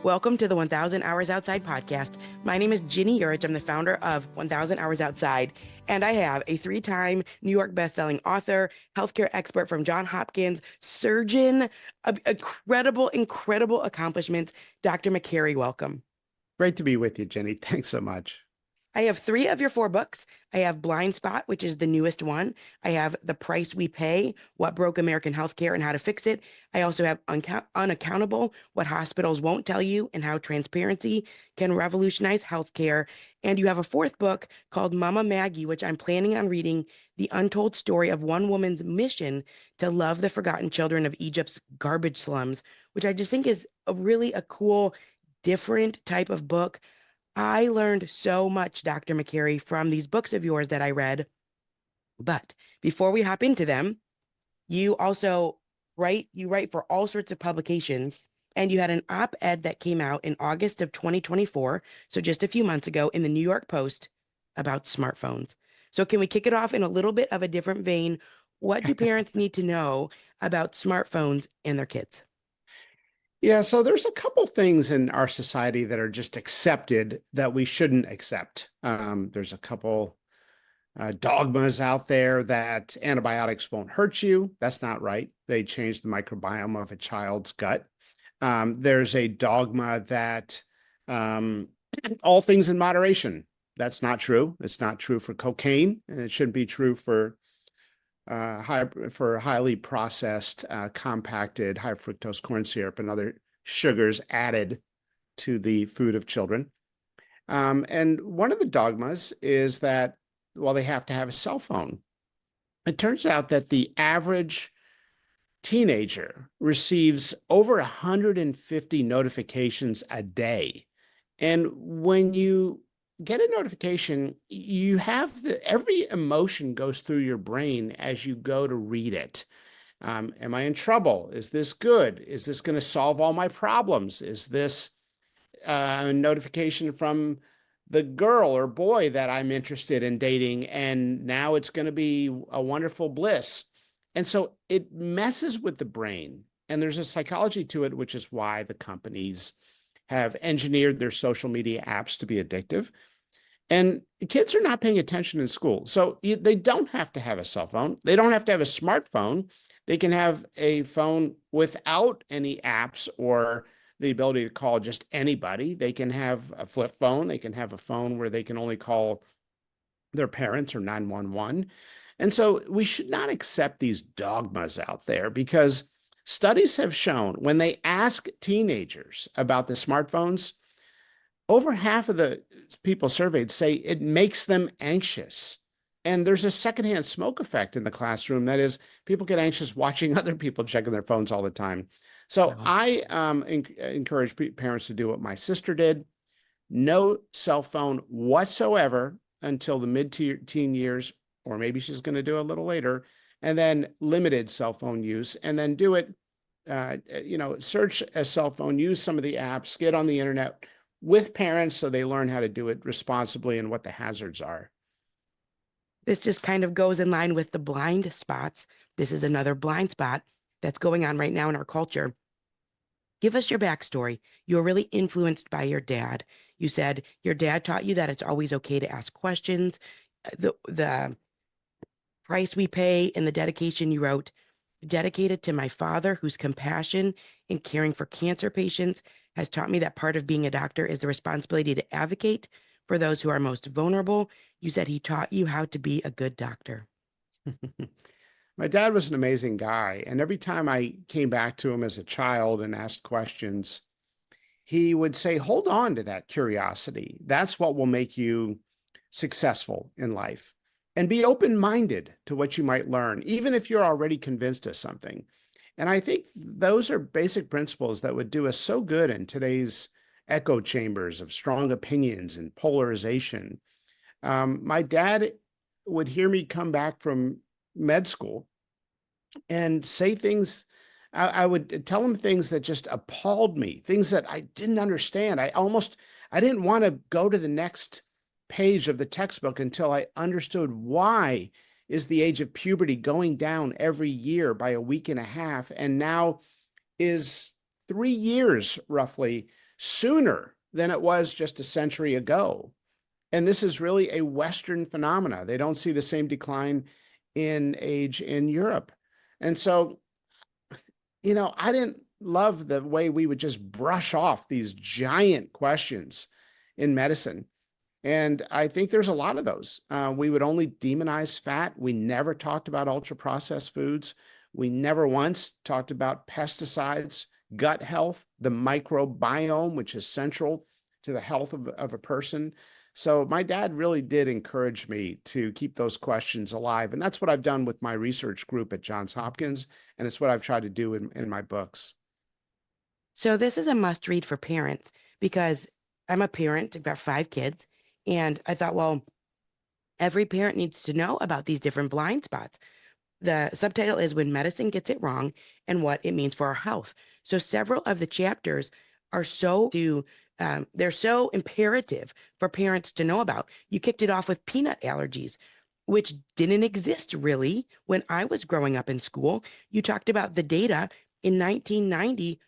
Welcome to the 1000 Hours Outside podcast. My name is Ginny Yurich. I'm the founder of 1000 Hours Outside, and I have a 3-time New York bestselling author, healthcare expert from Johns Hopkins, surgeon, incredible accomplishments, Dr. Makary. Welcome. Great to be with you, Jenny. Thanks so much. I have 3 of your 4 books. I have Blind Spot, which is the newest one. I have The Price We Pay, What Broke American Healthcare and How to Fix It. I also have Unaccountable, What Hospitals Won't Tell You and How Transparency Can Revolutionize Healthcare. And you have a 4th book called Mama Maggie, which I'm planning on reading, the untold story of one woman's mission to love the forgotten children of Egypt's garbage slums, which I just think is a cool, different type of book. I learned so much, Dr. Makary, from these books of yours that I read. But before we hop into them, you also write for all sorts of publications, and you had an op-ed that came out in August of 2024, so just a few months ago, in the New York Post about smartphones. So can we kick it off in a little bit of a different vein? What do parents need to know about smartphones and their kids? Yeah, so there's a couple things in our society that are just accepted that we shouldn't accept. There's a couple dogmas out there that antibiotics won't hurt you. That's not right. They change the microbiome of a child's gut. There's a dogma that all things in moderation. That's not true. It's not true for cocaine, and it shouldn't be true for highly processed, compacted, high fructose corn syrup and other sugars added to the food of children. And one of the dogmas is that, well, they have to have a cell phone. It turns out that the average teenager receives over 150 notifications a day. And when you get a notification, you have every emotion goes through your brain as you go to read it. Am I in trouble? Is this good? Is this going to solve all my problems? Is this a notification from the girl or boy that I'm interested in dating, and now it's going to be a wonderful bliss? And so it messes with the brain, and there's a psychology to it, which is why the companies have engineered their social media apps to be addictive. And kids are not paying attention in school. So they don't have to have a cell phone. They don't have to have a smartphone. They can have a phone without any apps or the ability to call just anybody. They can have a flip phone. They can have a phone where they can only call their parents or 911. And so we should not accept these dogmas out there, because studies have shown when they ask teenagers about the smartphones, over half of the people surveyed say it makes them anxious. And there's a secondhand smoke effect in the classroom. That is, people get anxious watching other people checking their phones all the time. So I encourage parents to do what my sister did. No cell phone whatsoever until the mid-teen years, or maybe she's going to do it a little later, and then limited cell phone use, and then do it, search a cell phone, use some of the apps, get on the internet with parents so they learn how to do it responsibly and what the hazards are. This just kind of goes in line with the blind spots. This is another blind spot that's going on right now in our culture. Give us your backstory. You were really influenced by your dad. You said your dad taught you that it's always okay to ask questions. The Price We Pay and the dedication you wrote, dedicated to my father, whose compassion in caring for cancer patients has taught me that part of being a doctor is the responsibility to advocate for those who are most vulnerable. You said he taught you how to be a good doctor. My dad was an amazing guy. And every time I came back to him as a child and asked questions, he would say, hold on to that curiosity. That's what will make you successful in life. And be open-minded to what you might learn, even if you're already convinced of something. And I think those are basic principles that would do us so good in today's echo chambers of strong opinions and polarization. My dad would hear me come back from med school and say things. I would tell him things that just appalled me, things that I didn't understand. I didn't want to go to the next page of the textbook until I understood why is the age of puberty going down every year by a week and a half, and now is 3 years roughly sooner than it was just a century ago. And this is really a Western phenomena. They don't see the same decline in age in Europe. And so, I didn't love the way we would just brush off these giant questions in medicine. And I think there's a lot of those. We would only demonize fat. We never talked about ultra processed foods. We never once talked about pesticides, gut health, the microbiome, which is central to the health of a person. So my dad really did encourage me to keep those questions alive. And that's what I've done with my research group at Johns Hopkins. And it's what I've tried to do in my books. So this is a must read for parents because I'm a parent, I've got 5 kids, and I thought, well, every parent needs to know about these different blind spots. The subtitle is When Medicine Gets It Wrong and What It Means for Our Health. So several of the chapters are they're so imperative for parents to know about. You kicked it off with peanut allergies, which didn't exist really when I was growing up in school. You talked about the data in 1990,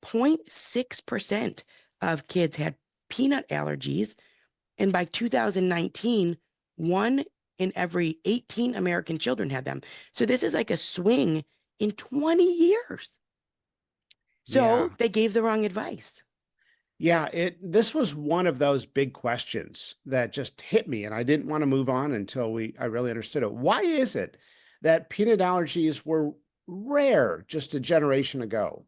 0.6% of kids had peanut allergies. And by 2019, 1 in every 18 American children had them. So this is like a swing in 20 years. So Yeah. they gave the wrong advice. Yeah, this was one of those big questions that just hit me, and I didn't want to move on until I really understood it. Why is it that peanut allergies were rare just a generation ago?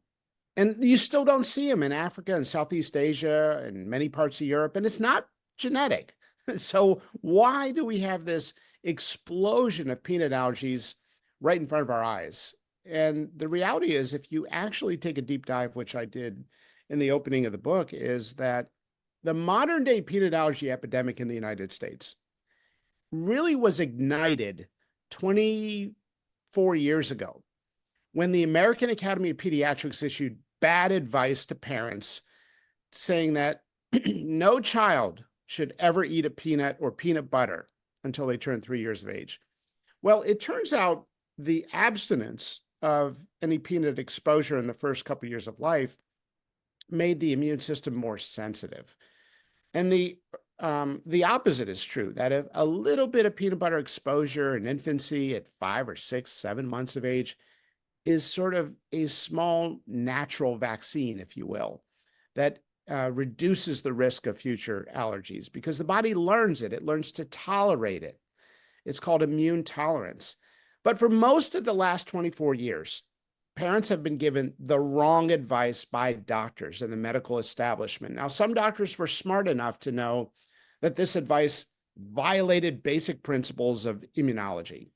And you still don't see them in Africa and Southeast Asia and many parts of Europe, and it's not genetic. So why do we have this explosion of peanut allergies right in front of our eyes? And the reality is, if you actually take a deep dive, which I did in the opening of the book, is that the modern day peanut allergy epidemic in the United States really was ignited 24 years ago when the American Academy of Pediatrics issued bad advice to parents saying that no child should ever eat a peanut or peanut butter until they turn 3 years of age. Well, it turns out the abstinence of any peanut exposure in the first couple of years of life made the immune system more sensitive. And the opposite is true, that if a little bit of peanut butter exposure in infancy at 5 or 6, 7 months of age is sort of a small natural vaccine, if you will, that reduces the risk of future allergies because the body learns it. It learns to tolerate it. It's called immune tolerance. But for most of the last 24 years, parents have been given the wrong advice by doctors in the medical establishment. Now, some doctors were smart enough to know that this advice violated basic principles of immunology.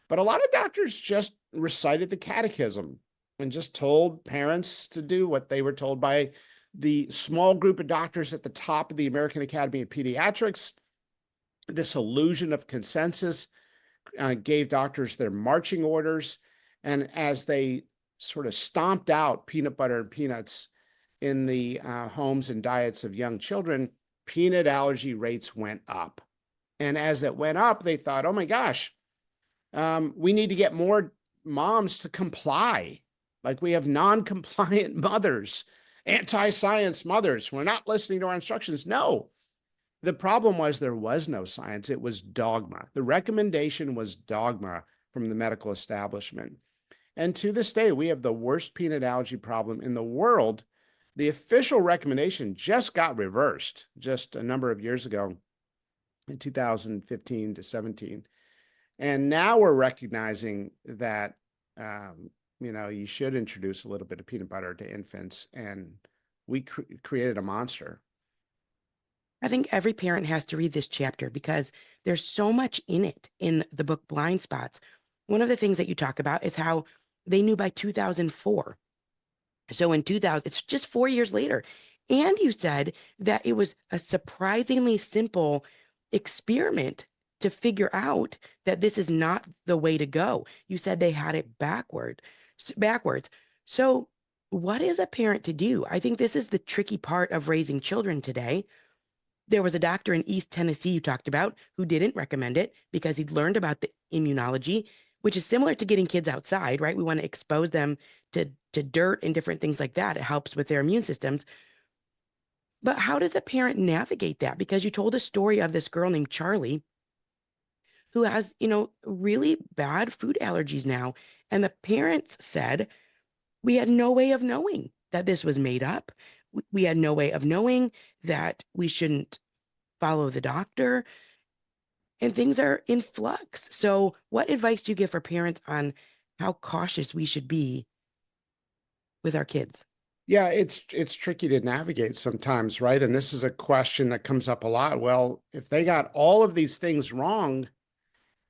But a lot of doctors just recited the catechism and just told parents to do what they were told by the small group of doctors at the top of the American Academy of Pediatrics. This illusion of consensus gave doctors their marching orders. And as they sort of stomped out peanut butter and peanuts in the homes and diets of young children, peanut allergy rates went up. And as it went up, they thought, oh my gosh, we need to get more moms to comply. Like we have non-compliant mothers, anti-science mothers. We're not listening to our instructions. No, the problem was there was no science. It was dogma. The recommendation was dogma from the medical establishment. And to this day, we have the worst peanut allergy problem in the world. The official recommendation just got reversed just a number of years ago in 2015 to 17. And now we're recognizing that, you should introduce a little bit of peanut butter to infants. And we created a monster. I think every parent has to read this chapter because there's so much in it in the book Blind Spots. One of the things that you talk about is how they knew by 2004. So in 2000, it's just 4 years later. And you said that it was a surprisingly simple experiment to figure out that this is not the way to go. You said they had it backwards. So what is a parent to do? I think this is the tricky part of raising children today. There was a doctor in East Tennessee you talked about who didn't recommend it because he'd learned about the immunology, which is similar to getting kids outside, right? We want to expose them to dirt and different things like that. It helps with their immune systems. But how does a parent navigate that? Because you told a story of this girl named Charlie who has, really bad food allergies now. And the parents said, we had no way of knowing that this was made up. We had no way of knowing that we shouldn't follow the doctor, and things are in flux. So, what advice do you give for parents on how cautious we should be with our kids? Yeah, it's tricky to navigate sometimes, right? And this is a question that comes up a lot. Well, if they got all of these things wrong,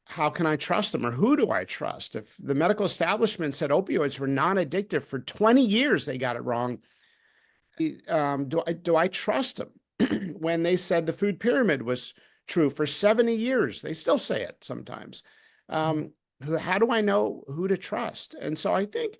how can I trust them, or who do I trust? If the medical establishment said opioids were non-addictive for 20 years, they got it wrong. Do I trust them? When they said the food pyramid was true for 70 years, they still say it sometimes. How do I know who to trust? And so I think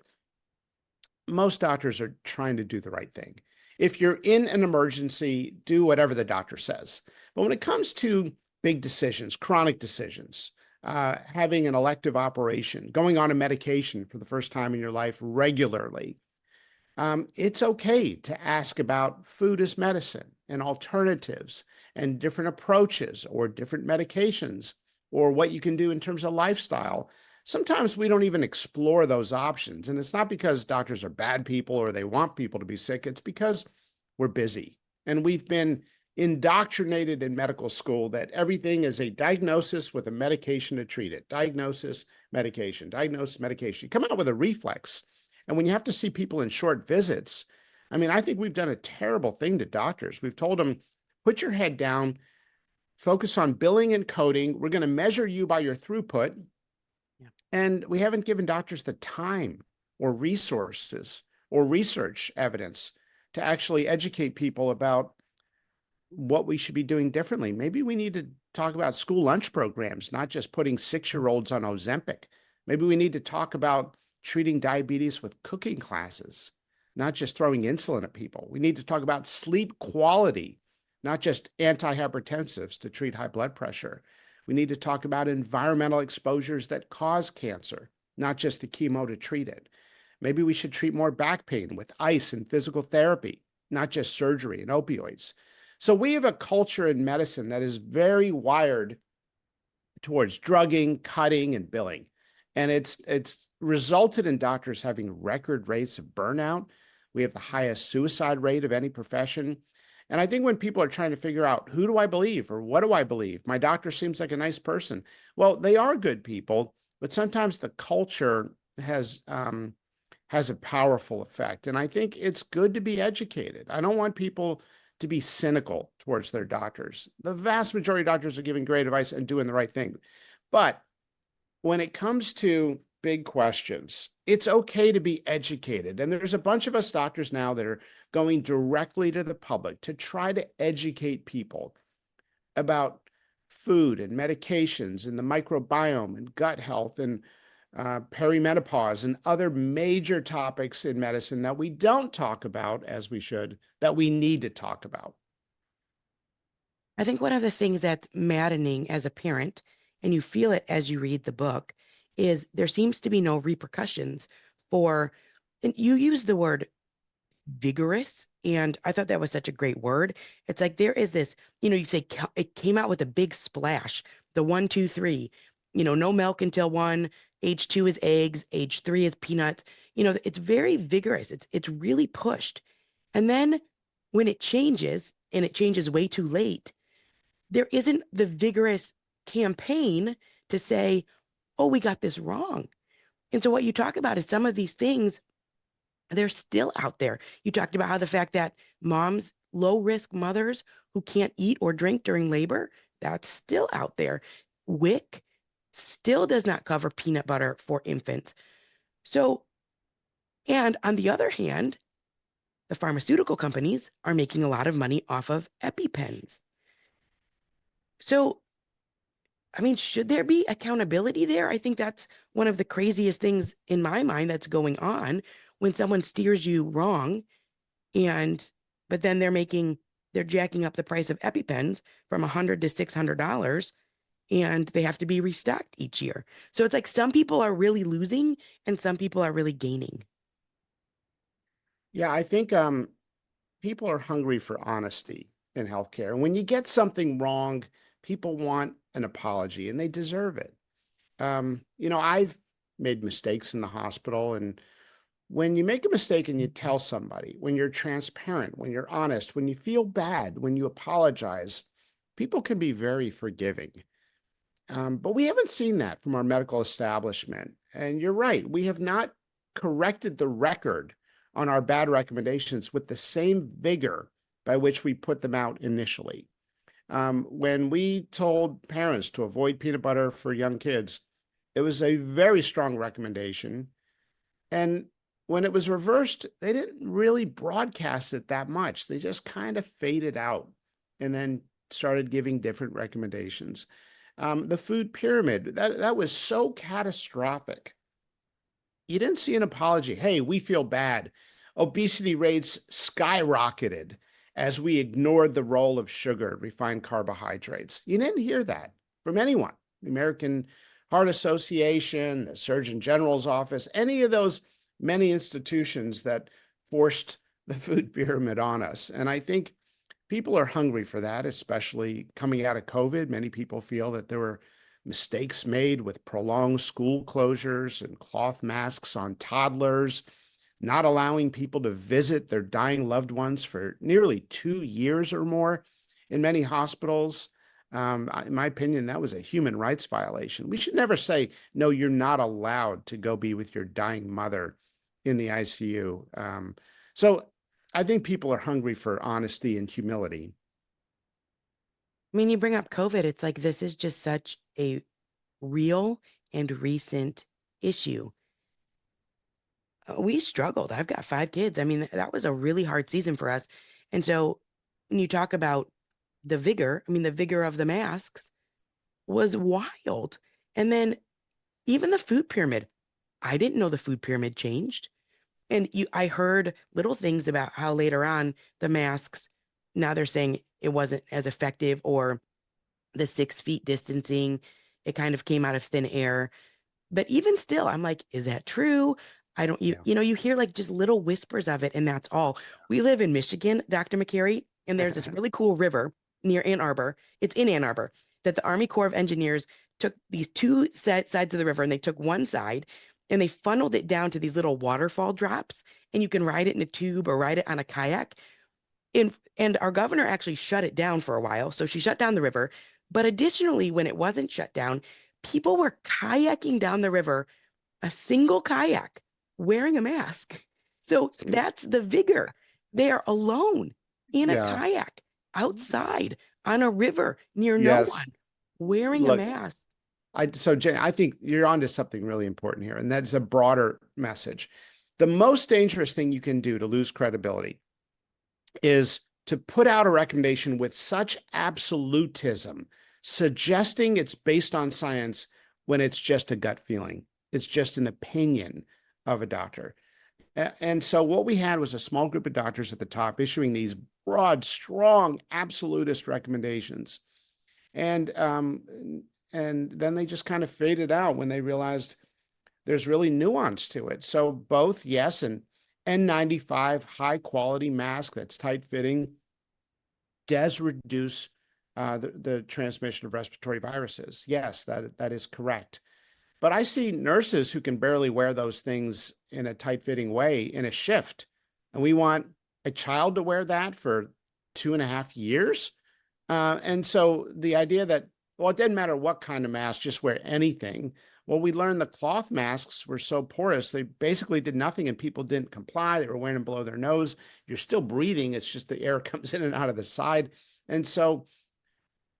most doctors are trying to do the right thing. If you're in an emergency, do whatever the doctor says. But when it comes to big decisions, chronic decisions, having an elective operation, going on a medication for the first time in your life regularly, it's okay to ask about food as medicine and alternatives and different approaches or different medications or what you can do in terms of lifestyle. Sometimes we don't even explore those options. And it's not because doctors are bad people or they want people to be sick. It's because we're busy. And we've been indoctrinated in medical school that everything is a diagnosis with a medication to treat it. Diagnosis, medication, diagnosis, medication. You come out with a reflex. And when you have to see people in short visits, I mean, I think we've done a terrible thing to doctors. We've told them, put your head down, focus on billing and coding. We're going to measure you by your throughput. Yeah. And we haven't given doctors the time or resources or research evidence to actually educate people about what we should be doing differently. Maybe we need to talk about school lunch programs, not just putting 6-year-olds on Ozempic. Maybe we need to talk about treating diabetes with cooking classes, not just throwing insulin at people. We need to talk about sleep quality, not just antihypertensives to treat high blood pressure. We need to talk about environmental exposures that cause cancer, not just the chemo to treat it. Maybe we should treat more back pain with ice and physical therapy, not just surgery and opioids. So we have a culture in medicine that is very wired towards drugging, cutting, and billing. And it's resulted in doctors having record rates of burnout. We have the highest suicide rate of any profession. And I think when people are trying to figure out, who do I believe or what do I believe? My doctor seems like a nice person. Well, they are good people, but sometimes the culture has a powerful effect. And I think it's good to be educated. I don't want people to be cynical towards their doctors. The vast majority of doctors are giving great advice and doing the right thing. But when it comes to big questions, it's okay to be educated. And there's a bunch of us doctors now that are going directly to the public to try to educate people about food and medications and the microbiome and gut health and perimenopause and other major topics in medicine that we don't talk about as we should, that we need to talk about. I think one of the things that's maddening as a parent, and you feel it as you read the book, is there seems to be no repercussions for, and you use the word vigorous, and I thought that was such a great word. It's like there is this, you say it came out with a big splash, the 1, 2, 3, no milk until 1, age 2 is eggs, age 3 is peanuts. It's very vigorous. It's really pushed. And then when it changes, and it changes way too late, there isn't the vigorous campaign to say, oh, we got this wrong. And so what you talk about is some of these things, they're still out there. You talked about how the fact that moms, low risk mothers who can't eat or drink during labor, that's still out there. WIC still does not cover peanut butter for infants. So, and on the other hand, the pharmaceutical companies are making a lot of money off of EpiPens. So, I mean, should there be accountability there? I think that's one of the craziest things in my mind that's going on when someone steers you wrong, but then they're jacking up the price of EpiPens from $100 to $600, and they have to be restocked each year. So it's like some people are really losing and some people are really gaining. Yeah, I think people are hungry for honesty in healthcare. And when you get something wrong, people want an apology and they deserve it. I've made mistakes in the hospital. And when you make a mistake and you tell somebody, when you're transparent, when you're honest, when you feel bad, when you apologize, people can be very forgiving. But we haven't seen that from our medical establishment. And you're right, we have not corrected the record on our bad recommendations with the same vigor by which we put them out initially. When we told parents to avoid peanut butter for young kids, it was a very strong recommendation. And when it was reversed, they didn't really broadcast it that much. They just kind of faded out and then started giving different recommendations. The food pyramid, that was so catastrophic. You didn't see an apology. Hey, we feel bad. Obesity rates skyrocketed as we ignored the role of sugar, refined carbohydrates. You didn't hear that from anyone. The American Heart Association, the Surgeon General's office, any of those many institutions that forced the food pyramid on us. And I think people are hungry for that, especially coming out of COVID. Many people feel that there were mistakes made with prolonged school closures and cloth masks on toddlers, not allowing people to visit their dying loved ones for nearly 2 years or more in many hospitals. In my opinion, that was a human rights violation. We should never say, no, you're not allowed to go be with your dying mother in the ICU. So I think people are hungry for honesty and humility. I mean, you bring up COVID, it's like this is just such a real and recent issue. We struggled. I've got 5 kids. I mean, that was a really hard season for us. And so when you talk about the vigor, I mean, the vigor of the masks was wild. And then even the food pyramid, I didn't know the food pyramid changed. And I heard little things about how later on the masks, now they're saying it wasn't as effective, or the 6 feet distancing, it kind of came out of thin air. But even still, I'm like, is that true? I don't, Yeah. you hear like just little whispers of it, and that's all. We live in Michigan, Dr. Makary, and there's this really cool river near Ann Arbor. It's in Ann Arbor that the Army Corps of Engineers took these two sides of the river, and they took one side and they funneled it down to these little waterfall drops, and you can ride it in a tube or ride it on a kayak. And our governor actually shut it down for a while. So she shut down the river. But additionally, when it wasn't shut down, people were kayaking down the river, a single kayak, wearing a mask. So that's the vigor. They are alone in a Yeah. kayak outside on a river near no Yes. one, wearing a Look, mask. so Jenny, I think you're onto something really important here, and that's a broader message. The most dangerous thing you can do to lose credibility is to put out a recommendation with such absolutism, suggesting it's based on science when it's just a gut feeling. It's just an opinion of a doctor. And so what we had was a small group of doctors at the top issuing these broad, strong, absolutist recommendations. And then they just kind of faded out when they realized there's really nuance to it. So both, yes, an N95 high quality mask that's tight fitting does reduce the transmission of respiratory viruses. Yes, that is correct. But I see nurses who can barely wear those things in a tight fitting way in a shift. And we want a child to wear that for 2.5 years. And so the idea that, well, it didn't matter what kind of mask, just wear anything. Well, we learned the cloth masks were so porous, they basically did nothing and people didn't comply. They were wearing them below their nose. You're still breathing. It's just the air comes in and out of the side. And so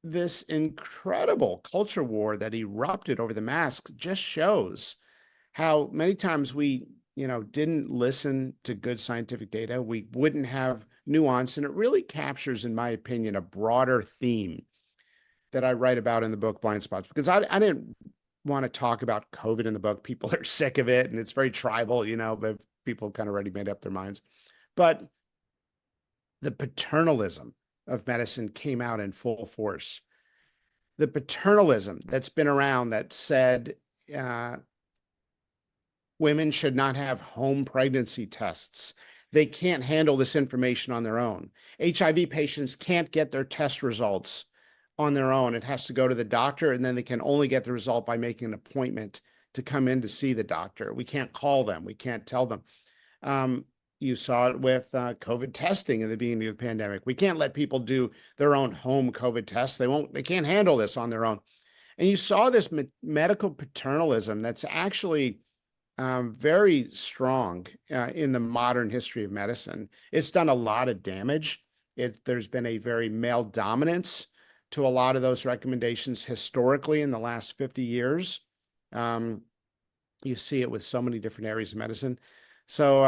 this incredible culture war that erupted over the masks just shows how many times we, didn't listen to good scientific data. We wouldn't have nuance. And it really captures, in my opinion, a broader theme that I write about in the book Blind Spots, because I didn't want to talk about COVID in the book. People are sick of it and it's very tribal, but people kind of already made up their minds. But the paternalism of medicine came out in full force. The paternalism that's been around that said women should not have home pregnancy tests, they can't handle this information on their own. HIV patients can't get their test results on their own. It has to go to the doctor, and then they can only get the result by making an appointment to come in to see the doctor. We can't call them. We can't tell them. You saw it with COVID testing in the beginning of the pandemic. We can't let people do their own home COVID tests. They can't handle this on their own. And you saw this medical paternalism that's actually very strong in the modern history of medicine. It's done a lot of damage. There's been a very male dominance to a lot of those recommendations historically in the last 50 years. You see it with so many different areas of medicine. So,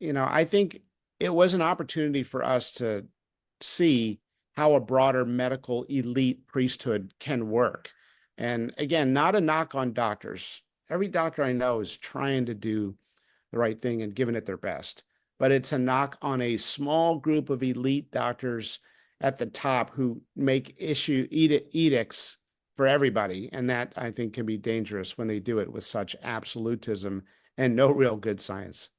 I think it was an opportunity for us to see how a broader medical elite priesthood can work. And again, not a knock on doctors. Every doctor I know is trying to do the right thing and giving it their best. But it's a knock on a small group of elite doctors at the top who make edicts for everybody. And that, I think, can be dangerous when they do it with such absolutism and no real good science.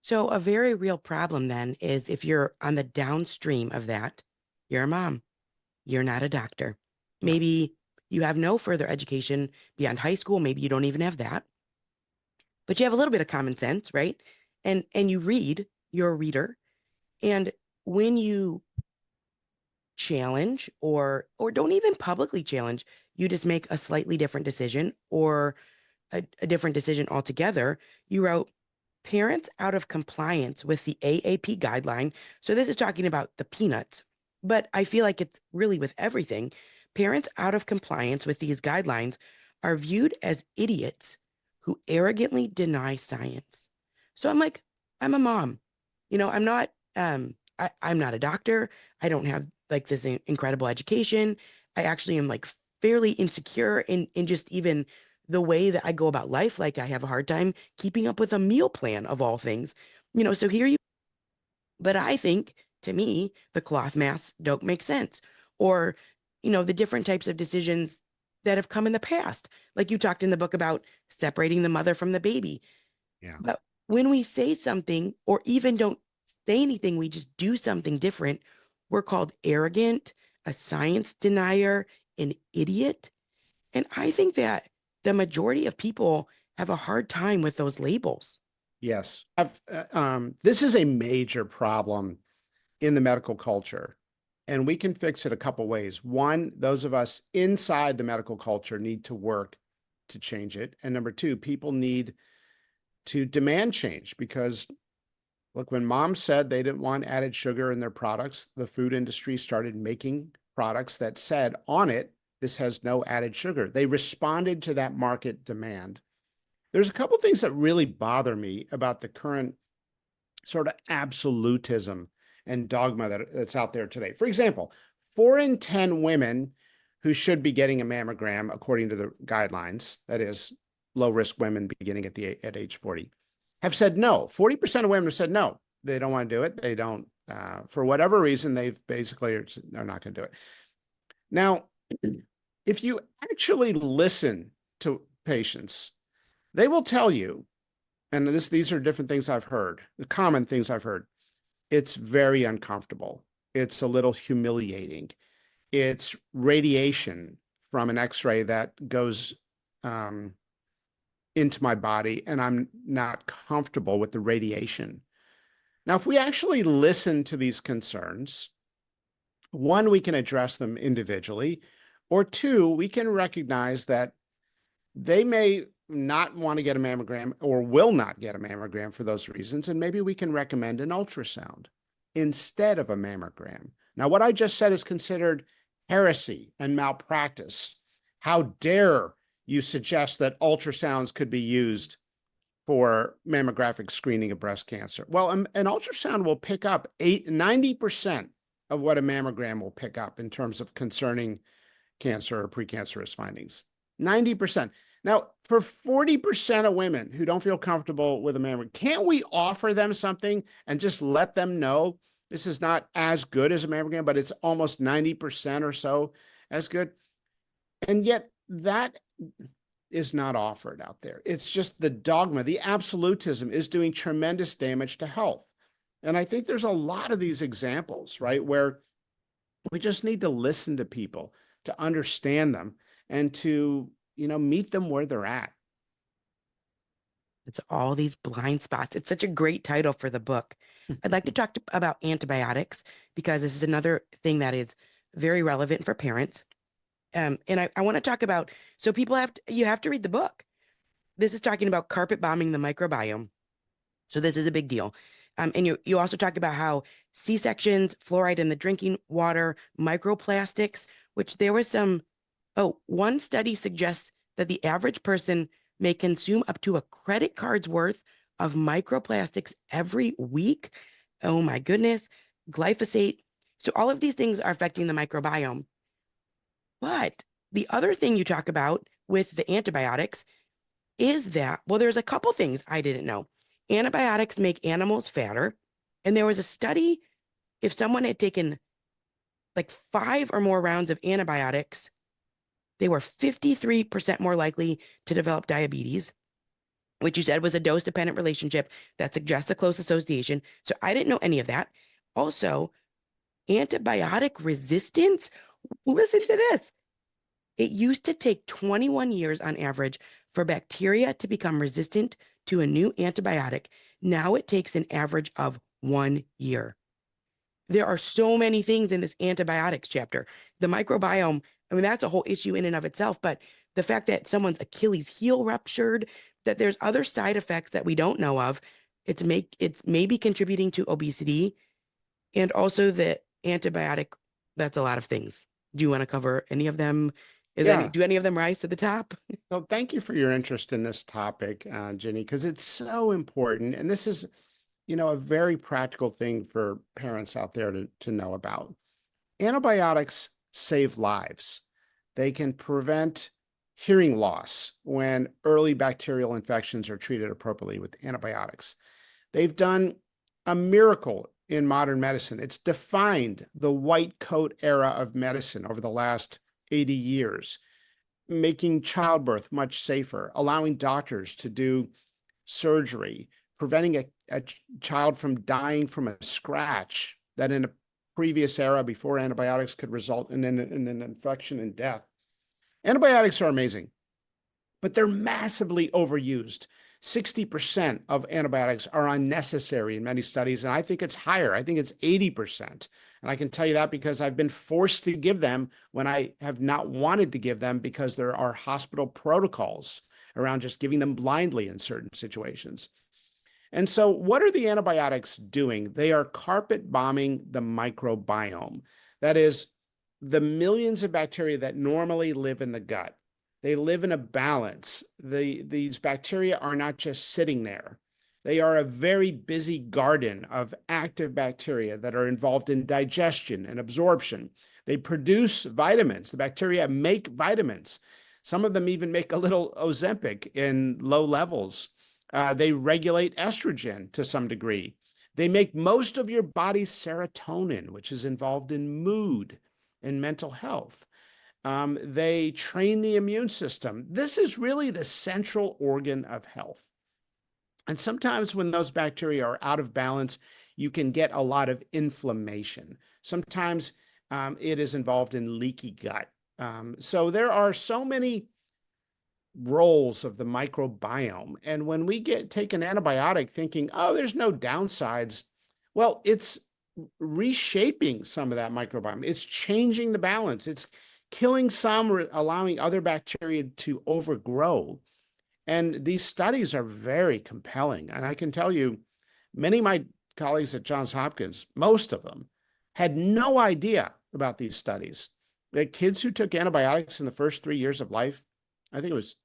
So a very real problem then is if you're on the downstream of that, you're a mom, you're not a doctor. No. Maybe you have no further education beyond high school. Maybe you don't even have that, but you have a little bit of common sense, right? And you read, you're a reader. And when you challenge or don't even publicly challenge, you just make a slightly different decision or a different decision altogether. You wrote, parents out of compliance with the AAP guideline. So this is talking about the peanuts, but I feel like it's really with everything. Parents out of compliance with these guidelines are viewed as idiots who arrogantly deny science. So I'm like, I'm a mom. I'm not I'm not a doctor. I don't have like this incredible education. I actually am like fairly insecure in just even the way that I go about life. Like I have a hard time keeping up with a meal plan of all things, so here you, but I think to me, the cloth mask don't make sense. Or, the different types of decisions that have come in the past. Like you talked in the book about separating the mother from the baby. Yeah. But when we say something or even don't say anything, we just do something different, we're called arrogant, a science denier, an idiot. And I think that the majority of people have a hard time with those labels. Yes. This is a major problem in the medical culture, and we can fix it a couple ways. One, those of us inside the medical culture need to work to change it. And number two, people need to demand change because, look, when moms said they didn't want added sugar in their products, the food industry started making products that said on it, this has no added sugar. They responded to that market demand. There's a couple things that really bother me about the current sort of absolutism and dogma that's out there today. For example, 4 in 10 women who should be getting a mammogram, according to the guidelines, that is, low-risk women beginning at age 40, have said no. 40% of women have said no. They don't want to do it. They don't, for whatever reason, they've basically are not going to do it. Now, if you actually listen to patients, they will tell you, and these are different things I've heard, the common things I've heard. It's very uncomfortable. It's a little humiliating. It's radiation from an X-ray that goes into my body, and I'm not comfortable with the radiation. Now, if we actually listen to these concerns, one, we can address them individually, or two, we can recognize that they may not want to get a mammogram or will not get a mammogram for those reasons, and maybe we can recommend an ultrasound instead of a mammogram. Now, what I just said is considered heresy and malpractice. How dare you suggest that ultrasounds could be used for mammographic screening of breast cancer? Well, an ultrasound will pick up 90% of what a mammogram will pick up in terms of concerning cancer or precancerous findings. 90%. Now, for 40% of women who don't feel comfortable with a mammogram, can't we offer them something and just let them know this is not as good as a mammogram, but it's almost 90% or so as good? And yet that is not offered out there. It's just the dogma, the absolutism is doing tremendous damage to health. And I think there's a lot of these examples, right, where we just need to listen to people, to understand them, and to, meet them where they're at. It's all these blind spots. It's such a great title for the book. I'd like to talk about antibiotics because this is another thing that is very relevant for parents. And I want to talk about, so people you have to read the book. This is talking about carpet bombing the microbiome. So this is a big deal. And you also talk about how C-sections, fluoride in the drinking water, microplastics, which there was one study suggests that the average person may consume up to a credit card's worth of microplastics every week. Oh my goodness. Glyphosate. So all of these things are affecting the microbiome. But the other thing you talk about with the antibiotics is that, well, there's a couple things I didn't know. Antibiotics make animals fatter. And there was a study, if someone had taken like 5 or more rounds of antibiotics, they were 53% more likely to develop diabetes, which you said was a dose-dependent relationship that suggests a close association. So I didn't know any of that. Also, antibiotic resistance. Listen to this. It used to take 21 years on average for bacteria to become resistant to a new antibiotic. Now it takes an average of 1 year. There are so many things in this antibiotics chapter. The microbiome, I mean, that's a whole issue in and of itself, but the fact that someone's Achilles heel ruptured, that there's other side effects that we don't know of, it's maybe contributing to obesity, and also the antibiotic, that's a lot of things. Do you want to cover any of them? Do any of them rise to the top? So thank you for your interest in this topic, Ginny, because it's so important. And this is, a very practical thing for parents out there to know about. Antibiotics save lives. They can prevent hearing loss when early bacterial infections are treated appropriately with antibiotics. They've done a miracle in modern medicine. It's defined the white coat era of medicine over the last 80 years, making childbirth much safer, allowing doctors to do surgery, preventing a child from dying from a scratch that in a previous era before antibiotics could result in an infection and death. Antibiotics are amazing, but they're massively overused. 60% of antibiotics are unnecessary in many studies, and I think it's higher. I think it's 80%. And I can tell you that because I've been forced to give them when I have not wanted to give them because there are hospital protocols around just giving them blindly in certain situations. And so what are the antibiotics doing? They are carpet bombing the microbiome. That is, the millions of bacteria that normally live in the gut. They live in a balance. These bacteria are not just sitting there. They are a very busy garden of active bacteria that are involved in digestion and absorption. They produce vitamins. The bacteria make vitamins. Some of them even make a little Ozempic in low levels. They regulate estrogen to some degree. They make most of your body's serotonin, which is involved in mood and mental health. They train the immune system. This is really the central organ of health. And sometimes when those bacteria are out of balance, you can get a lot of inflammation. Sometimes it is involved in leaky gut. So there are so many roles of the microbiome. And when we take an antibiotic thinking, oh, there's no downsides, well, it's reshaping some of that microbiome. It's changing the balance. It's killing some, allowing other bacteria to overgrow. And these studies are very compelling. And I can tell you, many of my colleagues at Johns Hopkins, most of them, had no idea about these studies. The kids who took antibiotics in the first 3 years of life, I think it was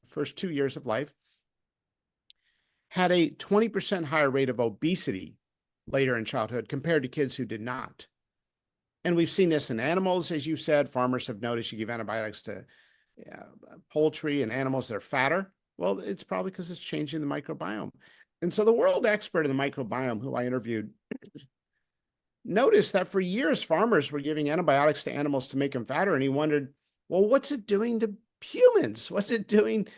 first 2 years of life, had a 20% higher rate of obesity later in childhood compared to kids who did not. And we've seen this in animals, as you said. Farmers have noticed you give antibiotics to poultry and animals that are fatter. Well, it's probably because it's changing the microbiome. And so the world expert in the microbiome who I interviewed noticed that for years, farmers were giving antibiotics to animals to make them fatter. And he wondered, well, what's it doing to humans? What's it doing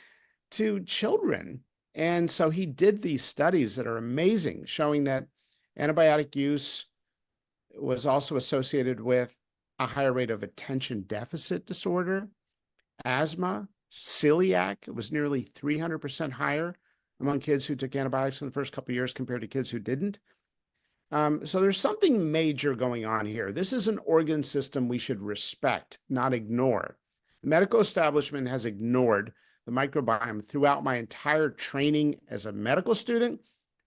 to children? And so he did these studies that are amazing, showing that antibiotic use was also associated with a higher rate of attention deficit disorder, asthma, celiac. It was nearly 300% higher among kids who took antibiotics in the first couple of years compared to kids who didn't. So there's something major going on here. This is an organ system we should respect, not ignore. The medical establishment has ignored the microbiome throughout my entire training as a medical student,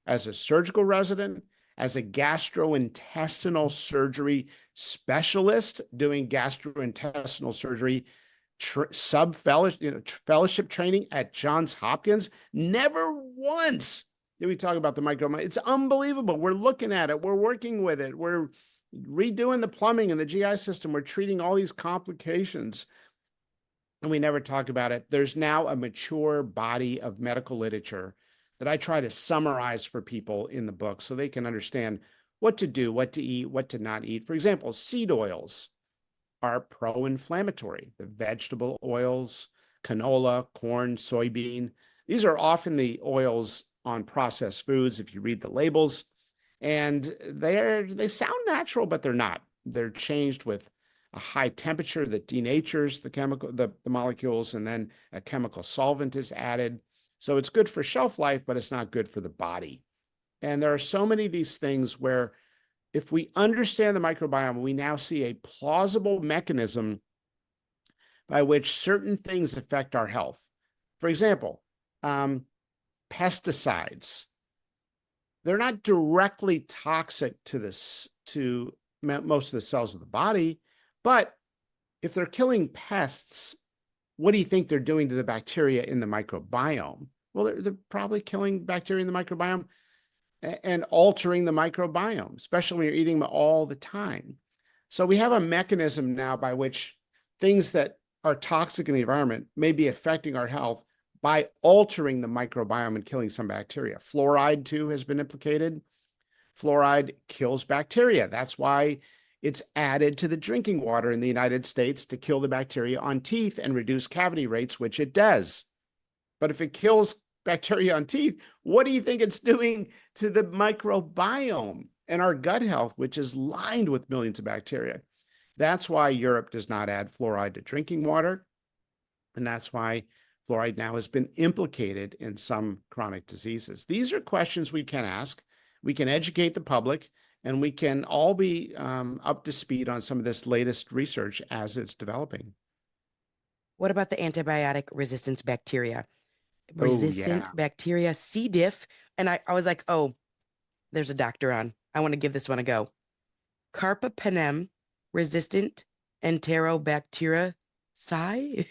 as a surgical resident, as a gastrointestinal surgery specialist doing gastrointestinal surgery fellowship training at Johns Hopkins. Never once did we talk about the microbiome. It's unbelievable. We're looking at it. We're working with it. We're redoing the plumbing and the GI system. We're treating all these complications, and we never talk about it. There's now a mature body of medical literature that I try to summarize for people in the book so they can understand what to do, what to eat, what to not eat. For example, seed oils are pro-inflammatory. The vegetable oils, canola, corn, soybean, these are often the oils on processed foods if you read the labels. And they sound natural, but they're not. They're changed with a high temperature that denatures the molecules, and then a chemical solvent is added. So it's good for shelf life, but it's not good for the body. And there are so many of these things where if we understand the microbiome, we now see a plausible mechanism by which certain things affect our health. For example, pesticides. They're not directly toxic to most of the cells of the body, but if they're killing pests, what do you think they're doing to the bacteria in the microbiome? Well, they're probably killing bacteria in the microbiome and altering the microbiome, especially when you're eating them all the time. So we have a mechanism now by which things that are toxic in the environment may be affecting our health by altering the microbiome and killing some bacteria. Fluoride, too, has been implicated. Fluoride kills bacteria. That's why it's added to the drinking water in the United States to kill the bacteria on teeth and reduce cavity rates, which it does. But if it kills bacteria on teeth, what do you think it's doing to the microbiome and our gut health, which is lined with millions of bacteria? That's why Europe does not add fluoride to drinking water. And that's why fluoride now has been implicated in some chronic diseases. These are questions we can ask. We can educate the public, and we can all be up to speed on some of this latest research as it's developing. What about the antibiotic resistance bacteria? Oh, yeah. Bacteria, C. diff. And I was like, oh, there's a doctor on. I want to give this one a go. Carbapenem resistant enterobacteria. I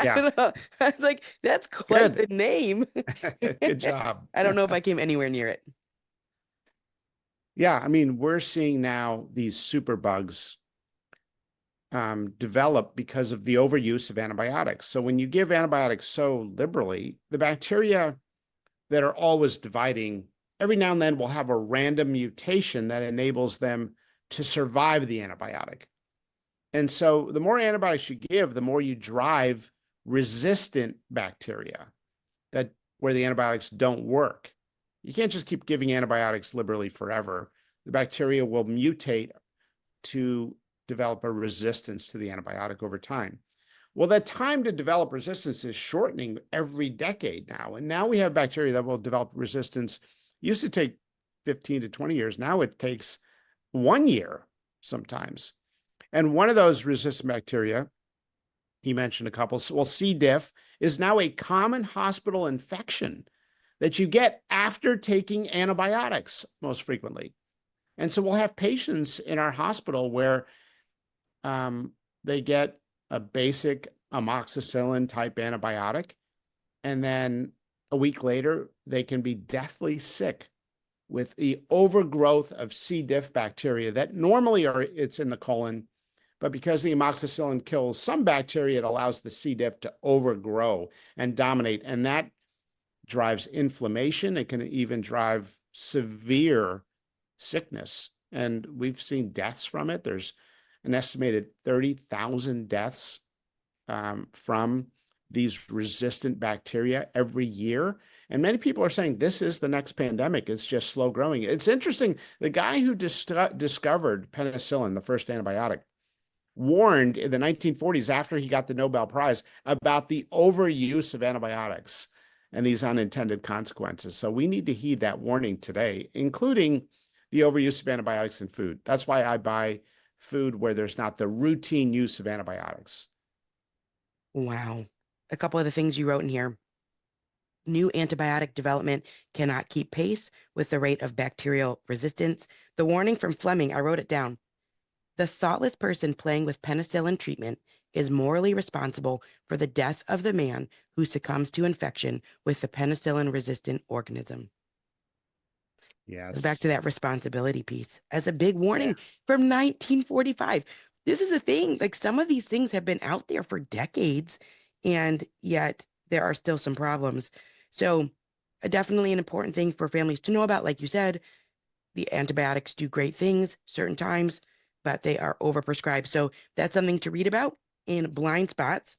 Yeah. don't know. I was like, that's quite Good. the name. Good job. I don't know if I came anywhere near it. Yeah, I mean, we're seeing now these superbugs develop because of the overuse of antibiotics. So when you give antibiotics so liberally, the bacteria that are always dividing, every now and then will have a random mutation that enables them to survive the antibiotic. And so the more antibiotics you give, the more you drive resistant bacteria where the antibiotics don't work. You can't just keep giving antibiotics liberally forever. The bacteria will mutate to develop a resistance to the antibiotic over time. Well, that time to develop resistance is shortening every decade now. And now we have bacteria that will develop resistance. It used to take 15 to 20 years. Now it takes 1 year sometimes. And one of those resistant bacteria, he mentioned a couple, well, C. diff is now a common hospital infection that you get after taking antibiotics most frequently. And so we'll have patients in our hospital where they get a basic amoxicillin type antibiotic, and then a week later, they can be deathly sick with the overgrowth of C. diff bacteria that normally it's in the colon, but because the amoxicillin kills some bacteria, it allows the C. diff to overgrow and dominate, and that drives inflammation. It can even drive severe sickness, and we've seen deaths from it. There's an estimated 30,000 deaths from these resistant bacteria every year. And many people are saying this is the next pandemic. It's just slow growing. It's interesting. The guy who discovered penicillin, the first antibiotic, warned in the 1940s, after he got the Nobel Prize, about the overuse of antibiotics and these unintended consequences. So we need to heed that warning today, including the overuse of antibiotics in food. That's why I buy food where there's not the routine use of antibiotics. Wow. A couple of the things you wrote in here. New antibiotic development cannot keep pace with the rate of bacterial resistance. The warning from Fleming, I wrote it down. The thoughtless person playing with penicillin treatment is morally responsible for the death of the man who succumbs to infection with the penicillin-resistant organism. Goes back to Yes. that responsibility piece as a big warning Yeah. from 1945. This is a thing. Like, some of these things have been out there for decades, and yet there are still some problems. So, definitely an important thing for families to know about. Like you said, the antibiotics do great things certain times, but they are overprescribed. So that's something to read about in Blind Spots.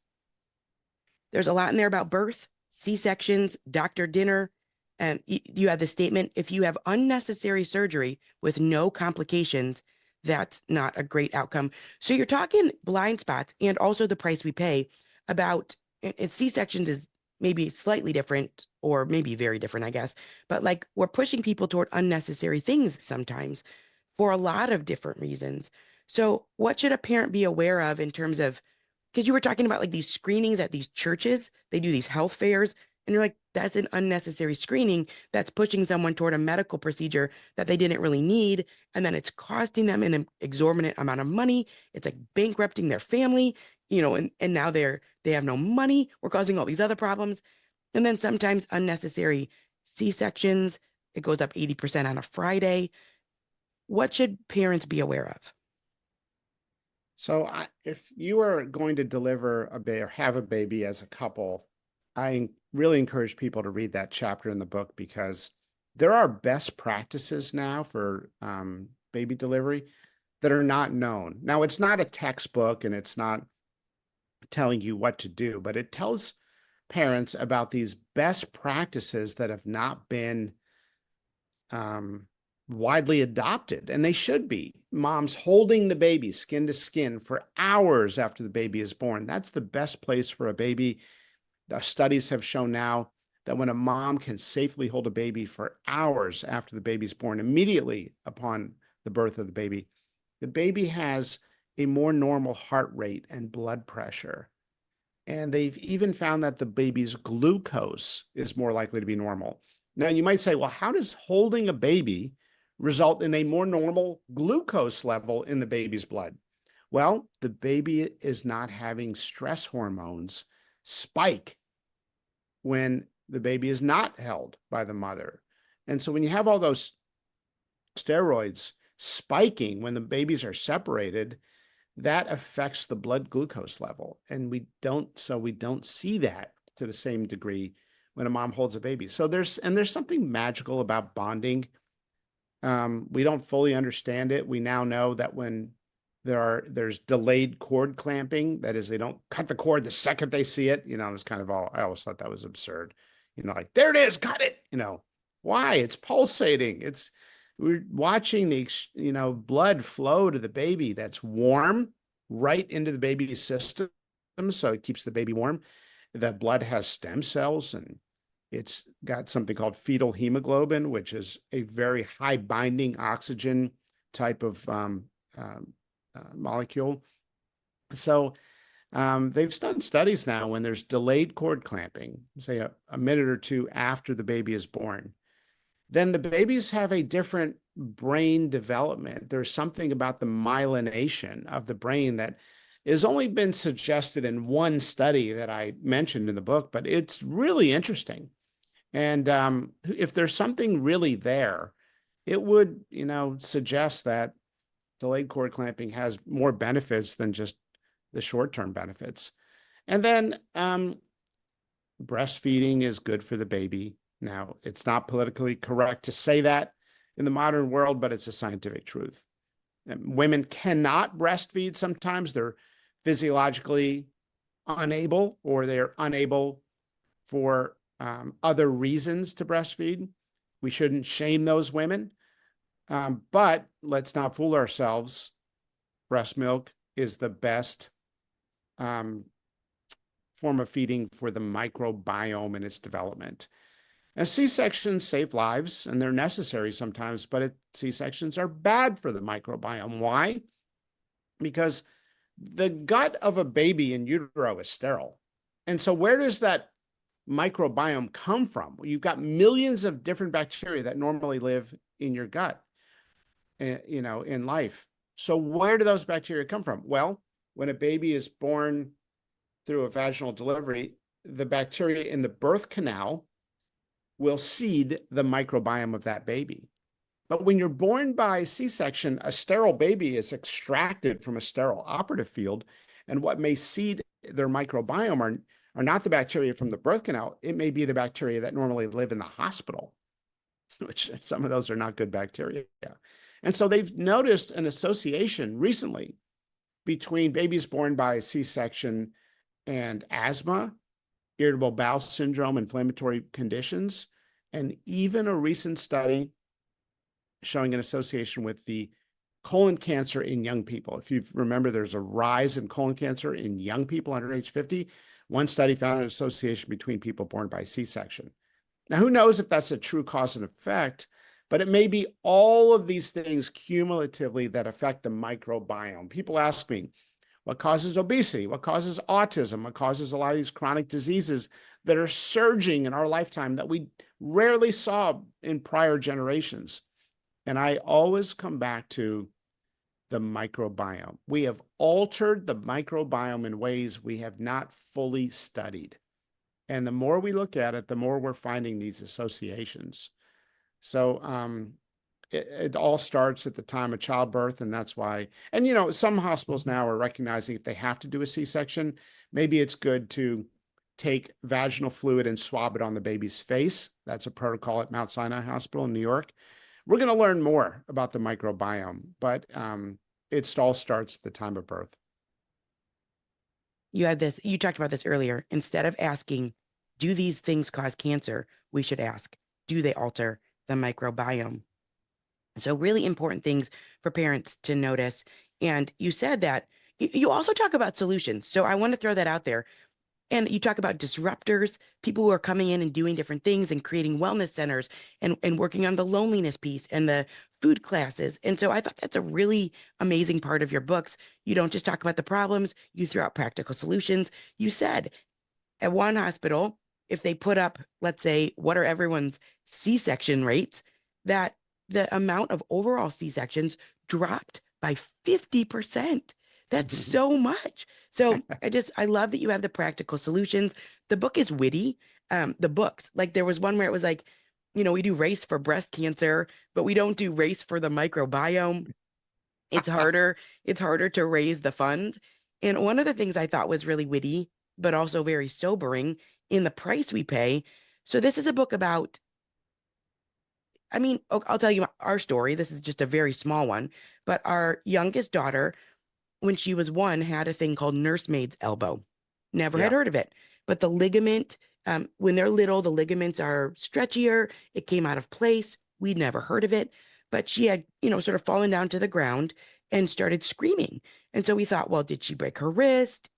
There's a lot in there about birth, C-sections, doctor dinner. And you have the statement, if you have unnecessary surgery with no complications, that's not a great outcome. So you're talking blind spots and also the price we pay about, and C-sections is maybe slightly different or maybe very different, I guess. But like, we're pushing people toward unnecessary things sometimes for a lot of different reasons. So what should a parent be aware of in terms of, because you were talking about like these screenings at these churches, they do these health fairs, and you're like, that's an unnecessary screening that's pushing someone toward a medical procedure that they didn't really need. And then it's costing them an exorbitant amount of money. It's like bankrupting their family, and now they have no money. We're causing all these other problems. And then sometimes unnecessary C-sections. It goes up 80% on a Friday. What should parents be aware of? So if you are going to deliver a baby or have a baby as a couple, I really encourage people to read that chapter in the book, because there are best practices now for baby delivery that are not known. Now, it's not a textbook and it's not telling you what to do, but it tells parents about these best practices that have not been widely adopted, and they should be. Moms holding the baby skin to skin for hours after the baby is born. That's the best place for a baby. The studies have shown now that when a mom can safely hold a baby for hours after the baby's born, immediately upon the birth of the baby has a more normal heart rate and blood pressure. And they've even found that the baby's glucose is more likely to be normal. Now, you might say, well, how does holding a baby result in a more normal glucose level in the baby's blood? Well, the baby is not having stress hormones spike when the baby is not held by the mother. And so when you have all those steroids spiking when the babies are separated, that affects the blood glucose level. And we don't see that to the same degree when a mom holds a baby. So there's something magical about bonding. We don't fully understand it. We now know that when there's delayed cord clamping, that is, they don't cut the cord the second they see it. It's kind of I always thought that was absurd. Like, there it is, cut it. Why? It's pulsating. We're watching the blood flow to the baby that's warm right into the baby's system, so it keeps the baby warm. The blood has stem cells, and it's got something called fetal hemoglobin, which is a very high binding oxygen type of molecule. So they've done studies now when there's delayed cord clamping, say a minute or two after the baby is born, then the babies have a different brain development. There's something about the myelination of the brain that has only been suggested in one study that I mentioned in the book, but it's really interesting. And if there's something really there, it would, suggest that delayed cord clamping has more benefits than just the short-term benefits. And then breastfeeding is good for the baby. Now, it's not politically correct to say that in the modern world, but it's a scientific truth. And women cannot breastfeed sometimes. They're physiologically unable or they're unable for other reasons to breastfeed. We shouldn't shame those women. But let's not fool ourselves. Breast milk is the best form of feeding for the microbiome and its development. And C-sections save lives, and they're necessary sometimes, but C-sections are bad for the microbiome. Why? Because the gut of a baby in utero is sterile. And so where does that microbiome come from? Well, you've got millions of different bacteria that normally live in your gut, in life. So where do those bacteria come from? Well, when a baby is born through a vaginal delivery, the bacteria in the birth canal will seed the microbiome of that baby. But when you're born by C-section, a sterile baby is extracted from a sterile operative field, and what may seed their microbiome are not the bacteria from the birth canal. It may be the bacteria that normally live in the hospital, which some of those are not good bacteria. And so they've noticed an association recently between babies born by C-section and asthma, irritable bowel syndrome, inflammatory conditions, and even a recent study showing an association with the colon cancer in young people. If you remember, there's a rise in colon cancer in young people under age 50. One study found an association between people born by C-section. Now, who knows if that's a true cause and effect, but it may be all of these things cumulatively that affect the microbiome. People ask me, what causes obesity? What causes autism? What causes a lot of these chronic diseases that are surging in our lifetime that we rarely saw in prior generations? And I always come back to the microbiome. We have altered the microbiome in ways we have not fully studied. And the more we look at it, the more we're finding these associations. So it all starts at the time of childbirth, and that's why. And some hospitals now are recognizing if they have to do a C-section, maybe it's good to take vaginal fluid and swab it on the baby's face. That's a protocol at Mount Sinai Hospital in New York. We're going to learn more about the microbiome, but it all starts at the time of birth. You talked about this earlier. Instead of asking, do these things cause cancer? We should ask, do they alter the microbiome? So really important things for parents to notice. And you said that you also talk about solutions. So I want to throw that out there. And you talk about disruptors, people who are coming in and doing different things and creating wellness centers and working on the loneliness piece and the food classes. And so I thought that's a really amazing part of your books. You don't just talk about the problems, you throw out practical solutions. You said at one hospital, if they put up, let's say, what are everyone's C-section rates, that the amount of overall C-sections dropped by 50%. That's so much. So I love that you have the practical solutions. The book is witty. The books, like there was one where it was like, we do race for breast cancer, but we don't do race for the microbiome. It's harder. It's harder to raise the funds. And one of the things I thought was really witty, but also very sobering in the price we pay. So this is a book about, I'll tell you our story. This is just a very small one, but our youngest daughter, when she was 1, had a thing called nursemaid's elbow. Never had heard of it. But the ligament, when they're little, the ligaments are stretchier. It came out of place. We'd never heard of it. But she had, sort of fallen down to the ground and started screaming. And so we thought, well, did she break her wrist?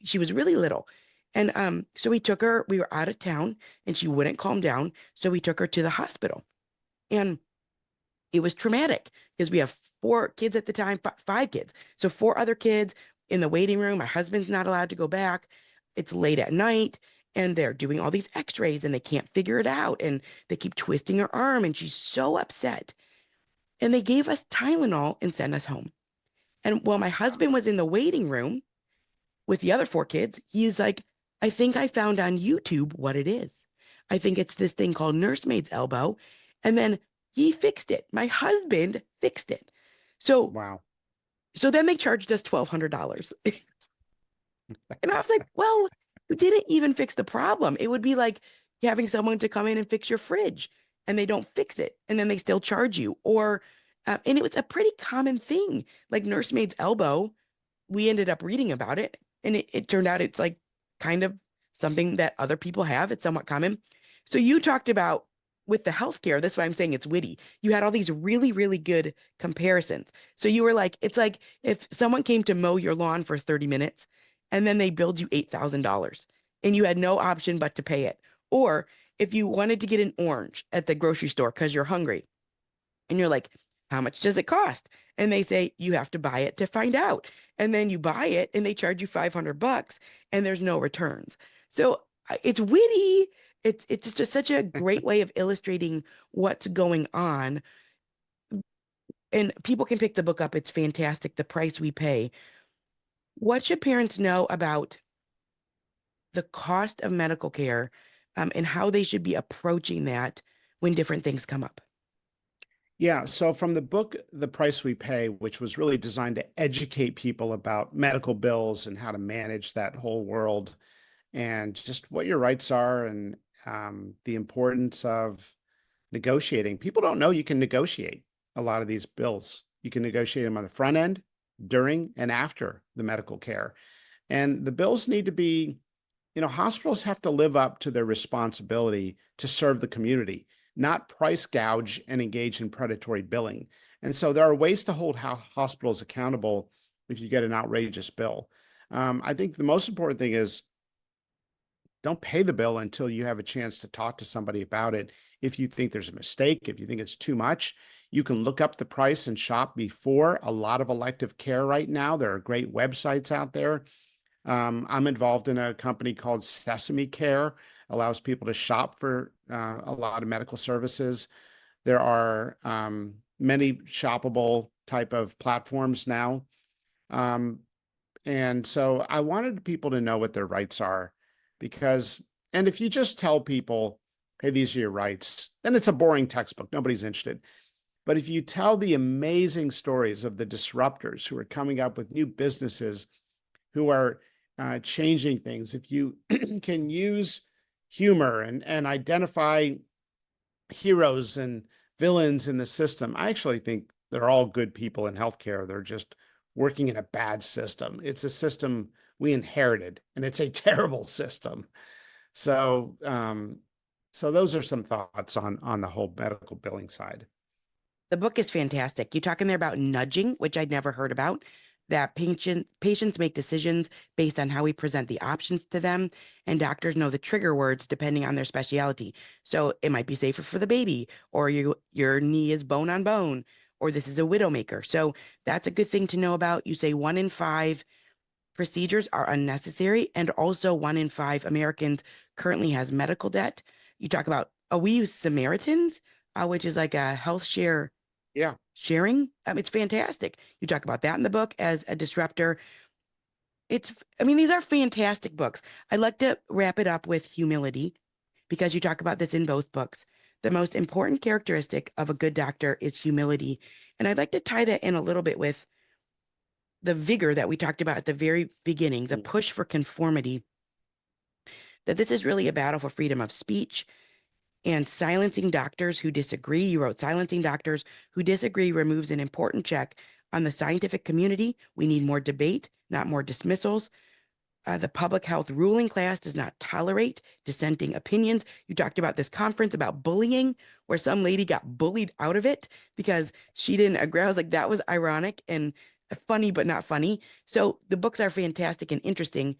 She was really little. And so we took her, we were out of town and she wouldn't calm down. So we took her to the hospital. And it was traumatic because we have 4 kids at the time, 5 kids. So 4 other kids in the waiting room. My husband's not allowed to go back. It's late at night and they're doing all these x-rays and they can't figure it out. And they keep twisting her arm and she's so upset. And they gave us Tylenol and sent us home. And while my husband was in the waiting room with the other 4 kids, he's like, I think I found on YouTube what it is. I think it's this thing called nursemaid's elbow. And then he fixed it. My husband fixed it. So, wow. So then they charged us $1,200. And I was like, well, you didn't even fix the problem. It would be like having someone to come in and fix your fridge and they don't fix it. And then they still charge you. And it was a pretty common thing, like nursemaid's elbow. We ended up reading about it. And it turned out it's like kind of something that other people have. It's somewhat common. So you talked about with the healthcare, that's why I'm saying it's witty. You had all these really, really good comparisons. So you were like, it's like if someone came to mow your lawn for 30 minutes and then they billed you $8,000 and you had no option but to pay it. Or if you wanted to get an orange at the grocery store because you're hungry and you're like, how much does it cost? And they say, you have to buy it to find out. And then you buy it and they charge you $500 and there's no returns. So it's witty. It's just such a great way of illustrating what's going on. And people can pick the book up. It's fantastic. The Price We Pay. What should parents know about the cost of medical care, and how they should be approaching that when different things come up? Yeah. So from the book, The Price We Pay, which was really designed to educate people about medical bills and how to manage that whole world and just what your rights are and the importance of negotiating. People don't know you can negotiate a lot of these bills. You can negotiate them on the front end, during, and after the medical care. And the bills need to be, hospitals have to live up to their responsibility to serve the community, not price gouge and engage in predatory billing. And so there are ways to hold hospitals accountable if you get an outrageous bill. I think the most important thing is don't pay the bill until you have a chance to talk to somebody about it. If you think there's a mistake, if you think it's too much, you can look up the price and shop before a lot of elective care right now. There are great websites out there. I'm involved in a company called Sesame Care, allows people to shop for a lot of medical services. There are many shoppable type of platforms now. And so I wanted people to know what their rights are and if you just tell people, hey, these are your rights, then it's a boring textbook. Nobody's interested. But if you tell the amazing stories of the disruptors who are coming up with new businesses, who are changing things, if you can use humor and identify heroes and villains in the system, I actually think they're all good people in healthcare. They're just working in a bad system. It's a system we inherited, and it's a terrible system. So, so those are some thoughts on the whole medical billing side. The book is fantastic. You talk in there about nudging, which I'd never heard about, that patients make decisions based on how we present the options to them, and doctors know the trigger words depending on their specialty. So it might be safer for the baby, or your knee is bone on bone, or this is a widowmaker. So that's a good thing to know about. You say 1 in 5 procedures are unnecessary, and also 1 in 5 Americans currently has medical debt. You talk about, we use Samaritans, which is like a health share Yeah. sharing. It's fantastic. You talk about that in the book as a disruptor. These are fantastic books. I like to wrap it up with humility because you talk about this in both books. The most important characteristic of a good doctor is humility. And I'd like to tie that in a little bit with the vigor that we talked about at the very beginning, the push for conformity, that this is really a battle for freedom of speech and silencing doctors who disagree. You wrote, silencing doctors who disagree removes an important check on the scientific community. We need more debate, not more dismissals. The public health ruling class does not tolerate dissenting opinions. You talked about this conference about bullying, where some lady got bullied out of it because she didn't agree. I was like, that was ironic and funny, but not funny. So the books are fantastic and interesting.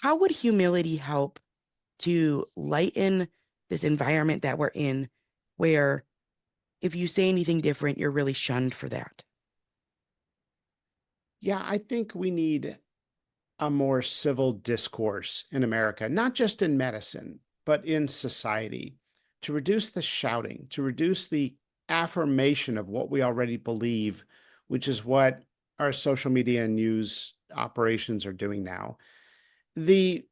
How would humility help to lighten this environment that we're in, where if you say anything different, you're really shunned for that? Yeah, I think we need a more civil discourse in America, not just in medicine, but in society, to reduce the shouting, to reduce the affirmation of what we already believe, which is what our social media and news operations are doing now. The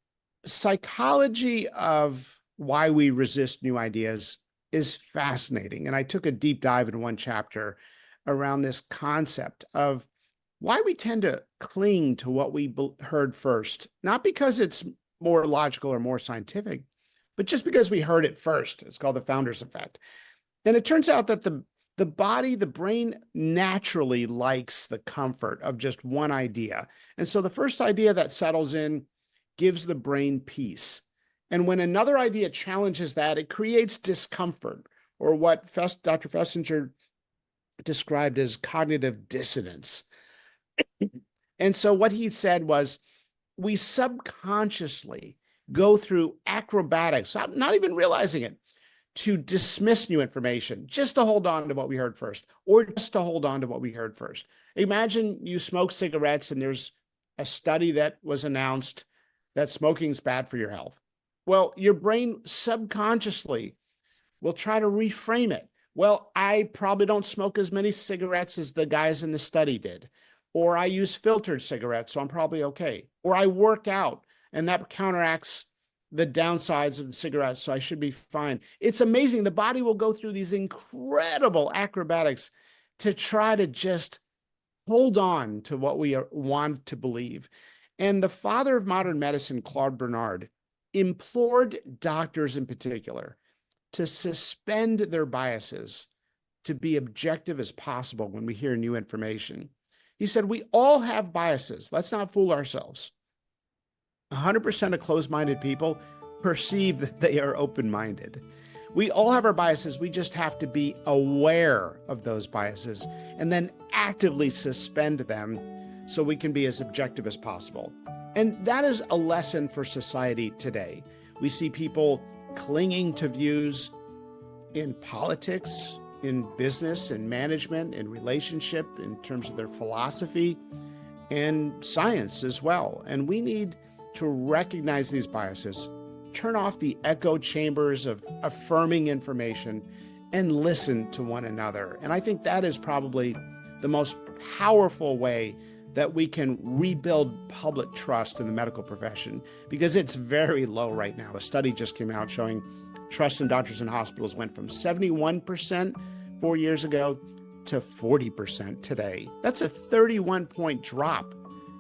psychology of why we resist new ideas is fascinating. And I took a deep dive in one chapter around this concept of why we tend to cling to what we heard first, not because it's more logical or more scientific, but just because we heard it first. It's called the founder's effect. And it turns out that the the brain naturally likes the comfort of just one idea. And so the first idea that settles in gives the brain peace. And when another idea challenges that, it creates discomfort, or what Dr. Fessinger described as cognitive dissonance. And so what he said was, we subconsciously go through acrobatics, not even realizing it, to dismiss new information, just to hold on to what we heard first, or just to hold on to what we heard first. Imagine you smoke cigarettes and there's a study that was announced that smoking is bad for your health. Well, your brain subconsciously will try to reframe it. Well, I probably don't smoke as many cigarettes as the guys in the study did. Or I use filtered cigarettes, so I'm probably okay. Or I work out, and that counteracts the downsides of the cigarettes, so I should be fine. It's amazing. The body will go through these incredible acrobatics to try to just hold on to what we want to believe. And the father of modern medicine, Claude Bernard, implored doctors in particular to suspend their biases, to be objective as possible when we hear new information. He said, we all have biases. Let's not fool ourselves. 100% of closed-minded people perceive that they are open-minded. We all have our biases. We just have to be aware of those biases and then actively suspend them so we can be as objective as possible. And that is a lesson for society today. We see people clinging to views in politics, in business and management, in relationship, in terms of their philosophy, and science as well. And we need to recognize these biases, turn off the echo chambers of affirming information, and listen to one another. And I think that is probably the most powerful way that we can rebuild public trust in the medical profession, because it's very low right now. A study just came out showing trust in doctors and hospitals went from 71% 4 years ago to 40% today. That's a 31-point drop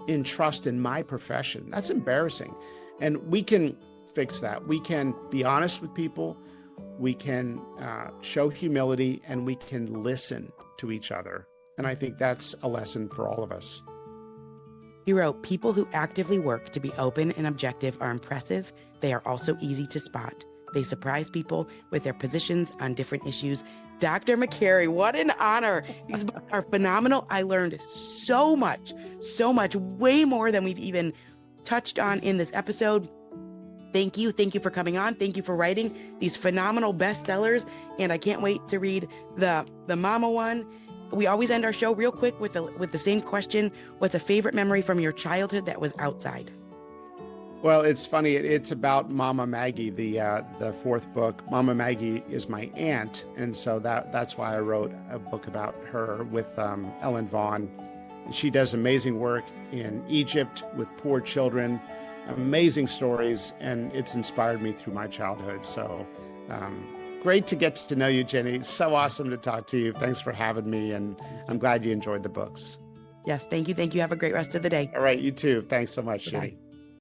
in trust in my profession. That's embarrassing. And we can fix that. We can be honest with people. We can show humility, and we can listen to each other. And I think that's a lesson for all of us. He wrote, people who actively work to be open and objective are impressive. They are also easy to spot. They surprise people with their positions on different issues. Dr. Makary, what an honor. These books are phenomenal. I learned so much, way more than we've even touched on in this episode. Thank you. Thank you for coming on. Thank you for writing these phenomenal bestsellers. And I can't wait to read the mama one. We always end our show real quick with the same question. What's a favorite memory from your childhood that was outside? Well, it's funny. It's about Mama Maggie, the fourth book. Mama Maggie is my aunt, and so that's why I wrote a book about her with Ellen Vaughn. She does amazing work in Egypt with poor children, amazing stories, and it's inspired me through my childhood. So great to get to know you, Ginny. It's so awesome to talk to you. Thanks for having me, and I'm glad you enjoyed the books. Yes, thank you. Thank you. Have a great rest of the day. All right, you too. Thanks so much, Bye-bye. Ginny.